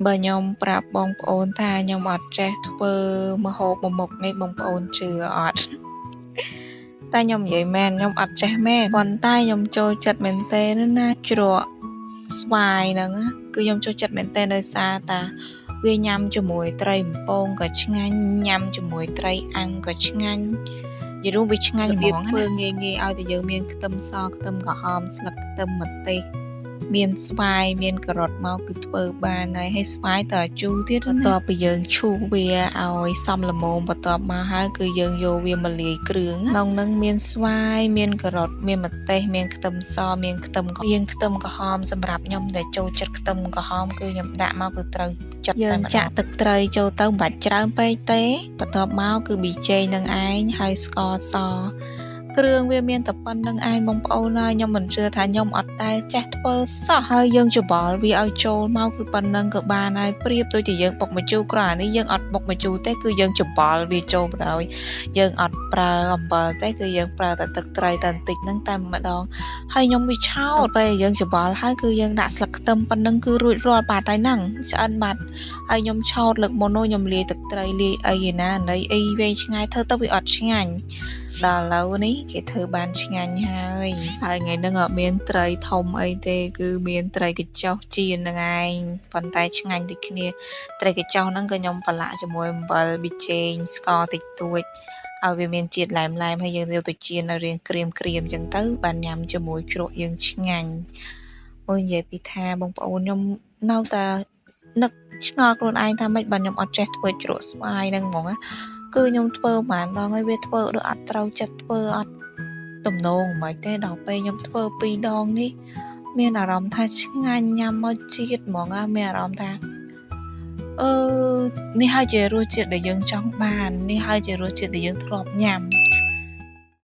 បើខ្ញុំប្រាប់បងប្អូនថាខ្ញុំអត់ចេះធ្វើម្ហូបមួយមុខនេះបងប្អូនជឿអត់តែខ្ញុំនិយាយមែនខ្ញុំអត់ចេះមែនប៉ុន្តែខ្ញុំចូលចិត្តមែនទែនណាជ្រក់ស្វាយហ្នឹងគឺខ្ញុំចូលចិត្តមែនទែនដោយសារតាវាញ៉ាំជាមួយត្រីបំពងក៏ឆ្ងាញ់ញ៉ាំជាមួយត្រីអាំងក៏ឆ្ងាញ់យល់វាឆ្ងាញ់ហ្មងធ្វើងាយឲ្យតែយើងមានខ្ទឹមសខ្ទឹមក្រហមស្លឹកខ្ទឹមម្ទេសមានស្វាយមានការ៉ុតមកគឺធ្វើបានហើយស្វាយតើជូរទៀតបន្ទាប់ពីយើងឈូសវាឲ្យសមល្មមបន្ទាប់មកហើយគឺយើងយកវាមកលាយគ្រឿងក្នុងនឹងមានស្វាយមានការ៉ុតមានម្ទេសមានខ្ទឹមសមានខ្ទឹមក្រហមសម្រាប់ខ្ញុំដែលចូលចិត្តខ្ទឹមក្រហមគឺខ្ញុំដាក់មកគឺត្រូវចិត្តតែម្ដងចាក់ទឹកត្រីចូលទៅមិនបាច់ច្រើនពេកទេបន្ទាប់មកគឺប៊ីចេងនឹងឯងហើយស្ករសគ្រឿងវាមានតែប៉ុណ្្នឹងឯងបងប្អូនហើយខ្ញុំមិនជឿថាខ្ញុំអត់ដែលចេះធ្វើសោះហើយយើងច្បល់វាឲ្យចូលមកគឺប៉ុណ្្នឹងក៏បានហើយប្រៀបដូចជាយើងបុកម្ជូរគ្រាន់នេះយើងអត់បុកម្ជូរទេគឺយើងច្បល់វាចូលបណ្ដោយយើងអត់ប្រើអំបិលទេគឺយើងប្រើតែទឹកត្រីតែបន្តិចហ្នឹងតែម្ដងហើយខ្ញុំវាឆោតពេលយើងច្បល់ហើយគឺយើងដាក់ស្លឹកខ្ទឹមប៉ុណ្្នឹងគឺរួចរាល់បាត់ហើយហ្នឹងឆ្អិនបាត់ហើយខ្ញុំឆោតលើកមុននោះខ្ញុំលាយទឹកត្រីលាយអីឯណានៃអីវែងឆ្ងាយធ្វើទៅវាអត់ឆ្ងាញ់ដល់ឥឡូវនេះគេធ្វើបានឆ្ងាញ់ហើយថ្ងៃហ្នឹងអត់មានត្រីធំអីទេគឺមានត្រីកញ្ចុះចៀនហ្នឹងឯងប៉ុន្តែឆ្ងាញ់ដូចគ្នាត្រីកញ្ចុះហ្នឹងក៏ខ្ញុំប្រឡាក់ជាមួយអំបិលប៊ីចេងស្ករតិចតួចឲ្យវាមានជាតិឡែមហើយយើងយកទៅចៀនឲ្យរាងក្រៀមអញ្ចឹងទៅបានញ៉ាំជាមួយជ្រក់យើងឆ្ងាញ់អូយនិយាយពីថាបងប្អូនខ្ញុំនៅតែនឹកឆ្ងល់ខ្លួនឯងថាម៉េចបើខ្ញុំអត់ចេះធ្វើជ្រក់ស្វាយហ្នឹងហ្មងគឺខ្ញុំធ្វើបានដងហើយវាធ្វើដូចអត់ត្រូវចិត្តធ្វើអត់ទំនងមិនទេដល់ពេលខ្ញុំធ្វើ2ដងនេះមានអារម្មណ៍ថាឆ្ងាញ់ញ៉ាំមកជាតិហ្មងមានអារម្មណ៍ថានេះហើយជារសជាតិដែលយើងចង់បាននេះហើយជារសជាតិដែលយើងធ្លាប់ញ៉ាំ